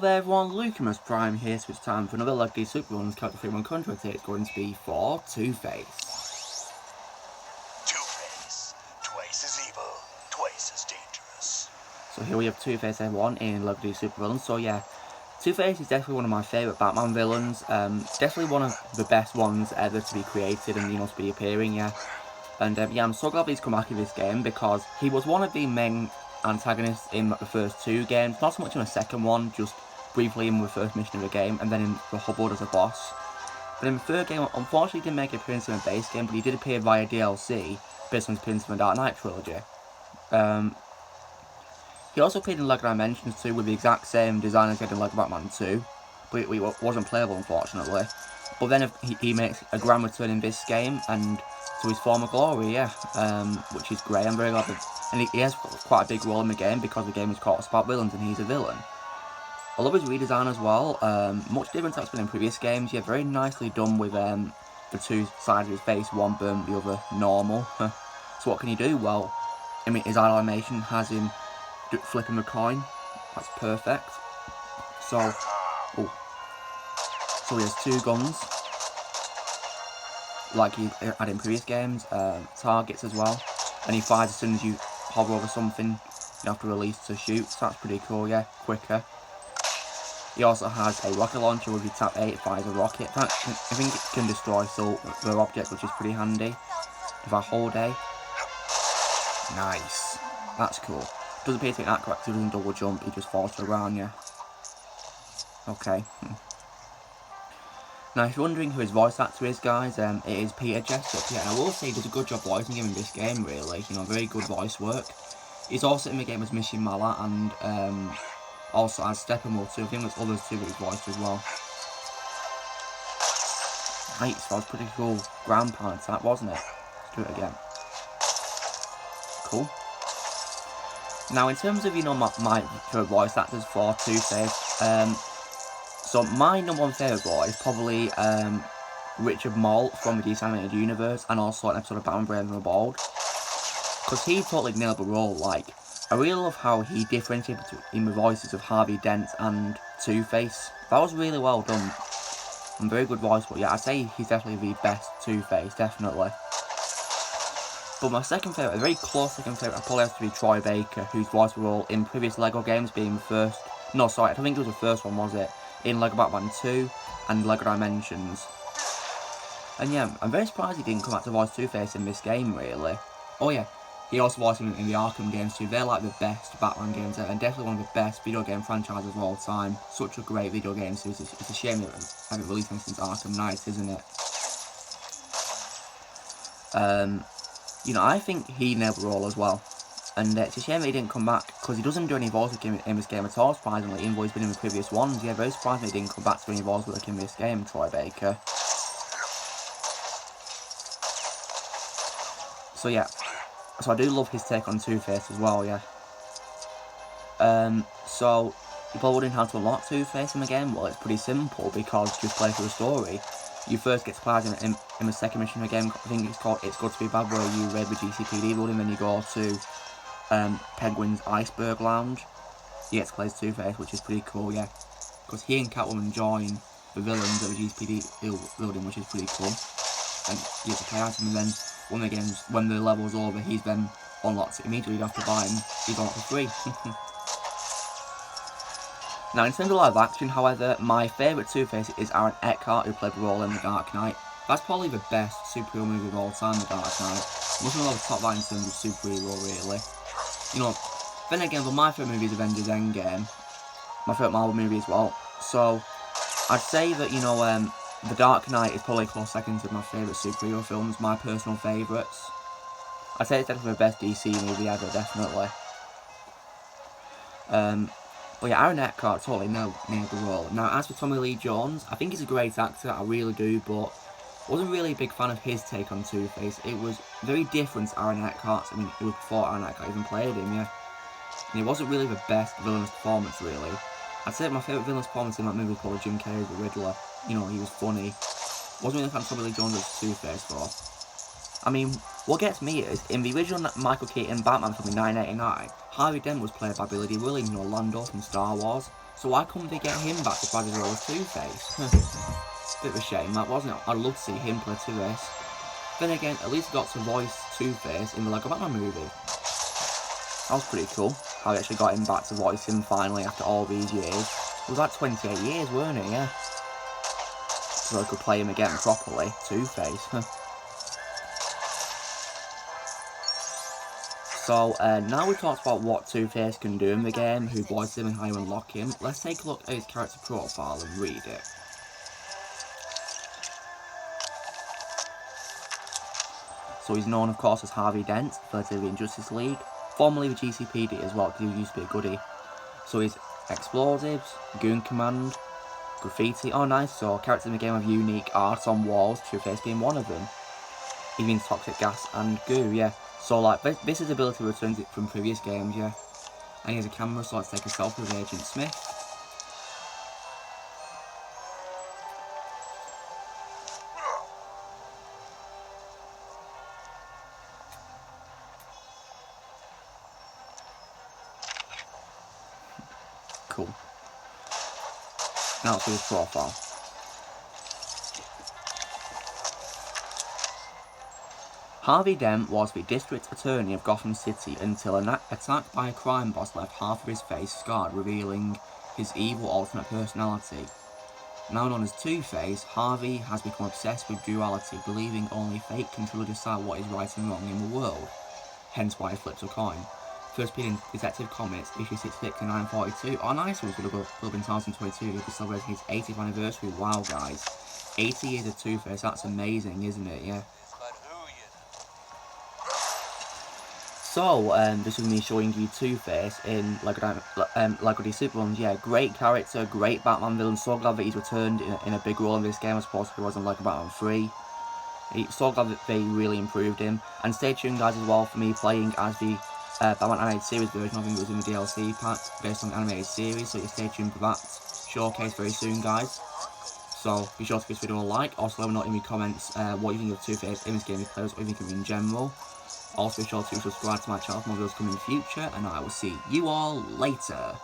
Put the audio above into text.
Hello there everyone, Lucamus Prime here, so it's time for another Legacy Supervillains Character 3-1 contract. It's going to be for Two-Face. Two-Face, twice as evil, twice as dangerous. So here we have Two-Face everyone in Legacy Supervillains. So yeah, Two-Face is definitely one of my favourite Batman villains. Definitely one of the best ones ever to be created and, to be appearing, yeah. And yeah, I'm so glad he's come back in this game because he was one of the main antagonists in the first two games, not so much in the second one, just briefly in the first mission of the game, and then in the Hubbard as a boss. But in the third game, unfortunately he didn't make an appearance in the base game, but he did appear via DLC, based on his appearance in the Dark Knight trilogy. He also appeared in LEGO Dimensions 2 with the exact same design as he had in LEGO Batman 2, but it wasn't playable unfortunately. But then he makes a grand return in this game, and to his former glory, yeah, which is great. I'm very glad that, and he has quite a big role in the game because the game is called about villains and he's a villain. I love his redesign as well, much different to what's been in previous games. Yeah, very nicely done with the two sides of his face, one burnt, the other normal. So what can he do? Well, I mean, his idle animation has him flipping the coin. That's perfect. So he has two guns, like he had in previous games, targets as well, and he fires as soon as you hover over something, you have to release to shoot, so that's pretty cool, yeah, quicker. He also has a rocket launcher. If you tap A, it fires a rocket. I think it can destroy the object, which is pretty handy. If I hold A, nice, that's cool. Doesn't appear to be that correct, he doesn't double jump, he just falls to the ground, yeah. Okay. Now, if you're wondering who his voice actor is, guys, it is Peter Jessup. Yeah, and I will say he does a good job voicing him in this game, really. Very good voice work. He's also in the game as Mission Mala and also as Steppenwolf too. I think there's others too that he's voiced as well. Nice, that was pretty cool. Ground pound attack, wasn't it? Let's do it again. Cool. Now, in terms of, my favourite voice actors for Two-Face, so my number one favourite voice is probably Richard Malt from the DC Animated Universe, and also an episode of Batman Brave and the Bold. Because he totally nailed the role. Like, I really love how he differentiated between the voices of Harvey Dent and Two-Face. That was really well done. And very good voice, but yeah, I'd say he's definitely the best Two-Face, definitely. But my second favourite, a very close second favourite, probably has to be Troy Baker, whose voice role in previous LEGO games being the first... No, sorry, I don't think it was the first one, was it? In LEGO Batman 2 and LEGO Dimensions. And yeah, I'm very surprised he didn't come back to voice Two-Face in this game, really. Oh yeah, he also voiced him in the Arkham games too. They're like the best Batman games ever, and definitely one of the best video game franchises of all time. Such a great video game series. It's a shame that I haven't released one since Arkham Knight, isn't it? I think he nailed the role as well. And it's a shame that he didn't come back, because he doesn't do any voice work in this game at all, surprisingly, even though he's been in the previous ones. Yeah, very surprised that he didn't come back to any voice work in this game, Troy Baker. So yeah, so I do love his take on Two-Face as well, yeah. So, you probably wondering how to unlock Two-Face in the game? Well, it's pretty simple, because just play through the story. You first get supplies in the second mission of the game. I think it's called It's Good to Be Bad, where you raid the GCPD building, then you go to Penguin's Iceberg Lounge. You get to play as Two-Face, which is pretty cool, yeah. Because he and Catwoman join the villains at the GCPD building, which is pretty cool. And you get to play as him, and then when the level's over, he's then unlocked it immediately. You don't have to buy him, he's unlocked for free. Now, in terms of live action, however, my favourite Two-Face is Aaron Eckhart, who played the role in The Dark Knight. That's probably the best superhero movie of all time, The Dark Knight. Must be the top line in terms of superhero, really. Then again, but my favourite movie is Avengers Endgame. My favourite Marvel movie as well. So, I'd say that, The Dark Knight is probably a close second to my favourite superhero films, my personal favourites. I'd say it's definitely the best DC movie ever, definitely. But yeah, Aaron Eckhart totally nailed the role. Now, as for Tommy Lee Jones, I think he's a great actor, I really do, but wasn't really a big fan of his take on Two-Face. It was very different to Aaron Eckhart's. I mean, it was before Aaron Eckhart even played him, yeah. And it wasn't really the best villainous performance, really. I'd say my favourite villainous performance in that movie was probably Jim Carrey's The Riddler. He was funny. Wasn't really a fan of Tommy Lee Jones as Two-Face, though. I mean, what gets me is, in the original Michael Keaton Batman film in 1989, Harvey Dent was played by Billy Dee Williams, Lando from Star Wars. So why couldn't they get him back to play the role as Two-Face? Bit of a shame that, wasn't it? I'd love to see him play Two-Face. Then again, at least he got to voice Two-Face in the Lego Batman movie. That was pretty cool, how they actually got him back to voice him finally after all these years. It was like 28 years, weren't it? Yeah. So I could play him again properly, Two-Face. So, now we've talked about what Two-Face can do in the game, who voiced him and how you unlock him, let's take a look at his character profile and read it. So he's known, of course, as Harvey Dent, relatively in Justice League, formerly the GCPD as well, because he used to be a goodie. So he's explosives, goon command, graffiti, oh nice, so characters in the game have unique art on walls, Two-Face being one of them. He means toxic gas and goo, yeah. So like, this is ability returns it from previous games, yeah. And he has a camera, so let's take a selfie with Agent Smith. Cool. Now let's do his profile. Harvey Dent was the district attorney of Gotham City until an attack by a crime boss left half of his face scarred, revealing his evil alternate personality. Now known as Two-Face, Harvey has become obsessed with duality, believing only fate can truly decide what is right and wrong in the world, hence why he flips a coin. First appeared in Detective Comics, issue 66 and 942. Oh nice, it was going to go up in 2022, he'll be celebrating his 80th anniversary. Wow guys, 80 years of Two-Face, that's amazing, isn't it? Yeah. So, this is me showing you Two-Face in Lego DC Supervillains. Yeah, great character, great Batman villain. So glad that he's returned in a big role in this game as opposed to he was in Lego Batman 3. So glad that they really improved him. And stay tuned, guys, as well for me playing as the Batman animated series version. I think it was in the DLC pack based on the animated series. So you stay tuned for that showcase very soon, guys. So be sure to give this video a like. Also, let me know in the comments what you think of Two-Face in this game, if players, or if you think in general. Also, be sure to subscribe to my channel for more videos coming in the future, and I will see you all later.